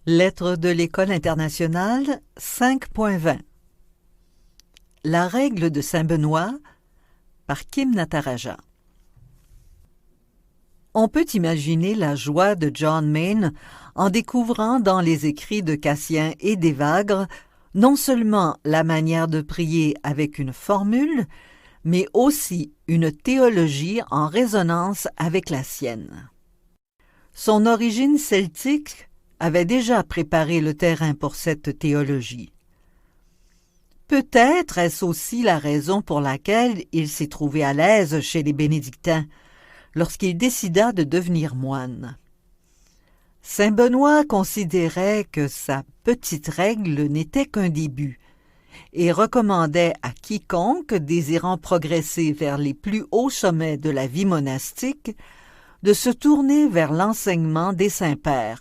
Lettre de l'École internationale 5.20 La règle de Saint-Benoît par Kim Nataraja. On peut imaginer la joie de John Mayne en découvrant dans les écrits de Cassien et d'Évagre non seulement la manière de prier avec une formule, mais aussi une théologie en résonance avec la sienne. Son origine celtique avait déjà préparé le terrain pour cette théologie. Peut-être est-ce aussi la raison pour laquelle il s'est trouvé à l'aise chez les bénédictins lorsqu'il décida de devenir moine. Saint Benoît considérait que sa petite règle n'était qu'un début et recommandait à quiconque désirant progresser vers les plus hauts sommets de la vie monastique de se tourner vers l'enseignement des saints-pères,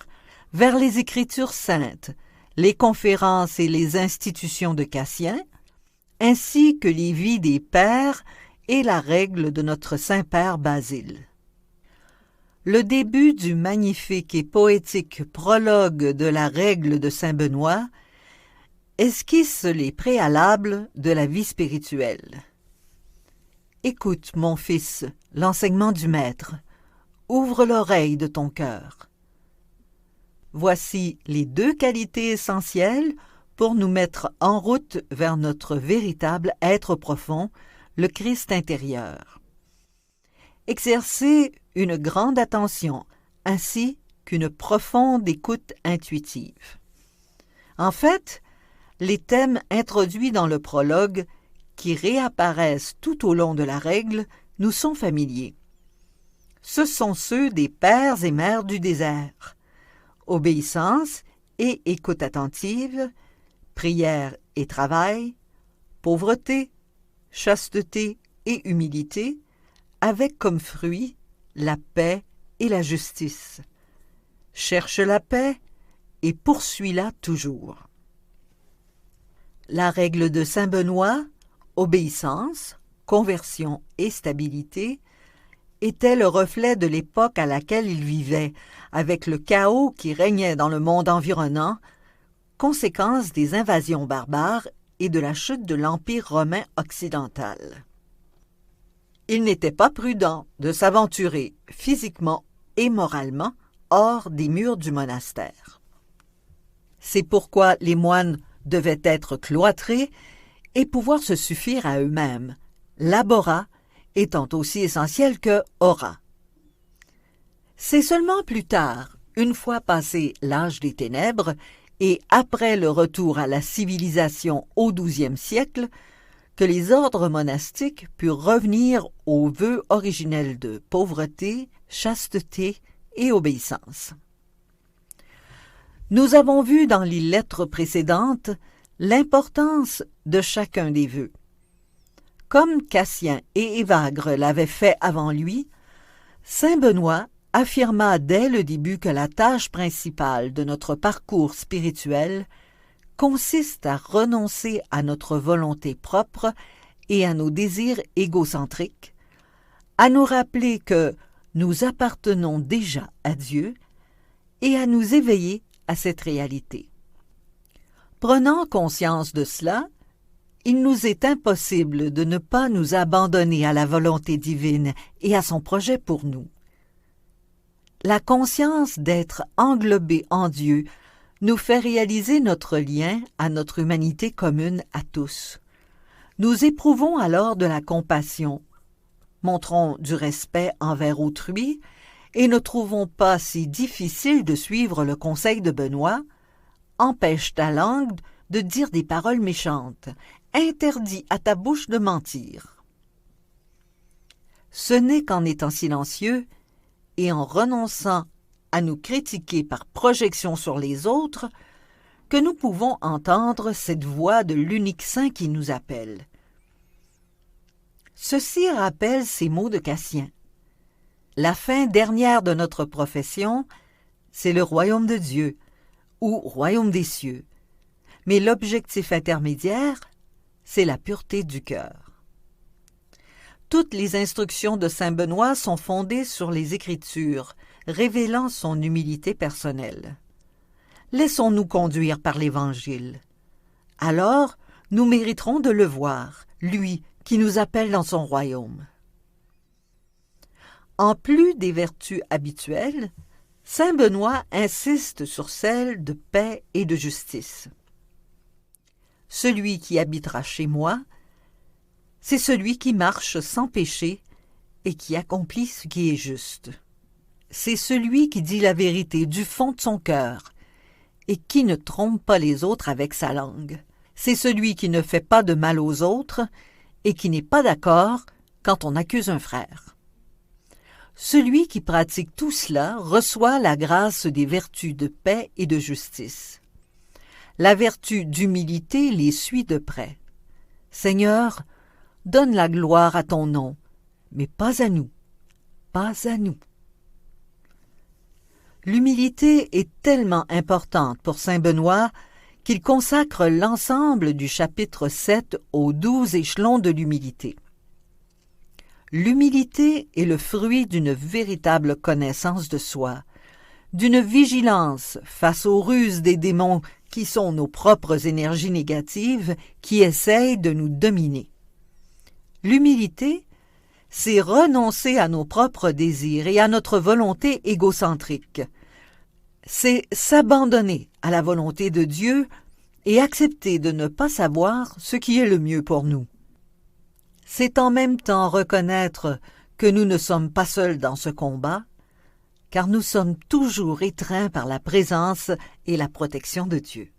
vers les Écritures saintes, les conférences et les institutions de Cassien, ainsi que les vies des pères et la règle de notre Saint-Père Basile. Le début du magnifique et poétique prologue de la règle de Saint Benoît esquisse les préalables de la vie spirituelle. Écoute, mon fils, l'enseignement du Maître. Ouvre l'oreille de ton cœur. Voici les deux qualités essentielles pour nous mettre en route vers notre véritable être profond, le Christ intérieur. Exercer une grande attention, ainsi qu'une profonde écoute intuitive. En fait, les thèmes introduits dans le prologue, qui réapparaissent tout au long de la règle, nous sont familiers. Ce sont ceux des pères et mères du désert. Obéissance et écoute attentive, prière et travail, pauvreté, chasteté et humilité, avec comme fruit la paix et la justice. Cherche la paix et poursuis-la toujours. La règle de Saint Benoît, obéissance, conversion et stabilité, était le reflet de l'époque à laquelle il vivait, avec le chaos qui régnait dans le monde environnant, conséquence des invasions barbares et de la chute de l'Empire romain occidental. Il n'était pas prudent de s'aventurer physiquement et moralement hors des murs du monastère. C'est pourquoi les moines devaient être cloîtrés et pouvoir se suffire à eux-mêmes, labora étant aussi essentiel que ora. C'est seulement plus tard, une fois passé l'âge des ténèbres et après le retour à la civilisation au XIIe siècle, que les ordres monastiques purent revenir aux vœux originels de pauvreté, chasteté et obéissance. Nous avons vu dans les lettres précédentes l'importance de chacun des vœux. Comme Cassien et Évagre l'avaient fait avant lui, Saint Benoît affirma dès le début que la tâche principale de notre parcours spirituel consiste à renoncer à notre volonté propre et à nos désirs égocentriques, à nous rappeler que nous appartenons déjà à Dieu et à nous éveiller à cette réalité. Prenant conscience de cela, il nous est impossible de ne pas nous abandonner à la volonté divine et à son projet pour nous. La conscience d'être englobé en Dieu nous fait réaliser notre lien à notre humanité commune à tous. Nous éprouvons alors de la compassion, montrons du respect envers autrui et ne trouvons pas si difficile de suivre le conseil de Benoît « Empêche ta langue de dire des paroles méchantes, interdis à ta bouche de mentir. » Ce n'est qu'en étant silencieux et en renonçant à nous critiquer par projection sur les autres que nous pouvons entendre cette voix de l'unique saint qui nous appelle. Ceci rappelle ces mots de Cassien. La fin dernière de notre profession, c'est le royaume de Dieu, ou royaume des cieux. Mais l'objectif intermédiaire, c'est la pureté du cœur. Toutes les instructions de Saint Benoît sont fondées sur les Écritures, révélant son humilité personnelle. laissons-nous conduire par l'Évangile. Alors, nous mériterons de le voir, lui qui nous appelle dans son royaume. En plus des vertus habituelles, saint Benoît insiste sur celles de paix et de justice. Celui qui habitera chez moi, c'est celui qui marche sans péché et qui accomplit ce qui est juste. C'est celui qui dit la vérité du fond de son cœur et qui ne trompe pas les autres avec sa langue. C'est celui qui ne fait pas de mal aux autres et qui n'est pas d'accord quand on accuse un frère. Celui qui pratique tout cela reçoit la grâce des vertus de paix et de justice. La vertu d'humilité les suit de près. Seigneur, donne la gloire à ton nom, mais pas à nous, pas à nous. L'humilité est tellement importante pour saint Benoît qu'il consacre l'ensemble du chapitre 7 aux 12 échelons de l'humilité. L'humilité est le fruit d'une véritable connaissance de soi, d'une vigilance face aux ruses des démons qui sont nos propres énergies négatives qui essayent de nous dominer. L'humilité, c'est renoncer à nos propres désirs et à notre volonté égocentrique. C'est s'abandonner à la volonté de Dieu et accepter de ne pas savoir ce qui est le mieux pour nous. C'est en même temps reconnaître que nous ne sommes pas seuls dans ce combat, car nous sommes toujours étreints par la présence et la protection de Dieu.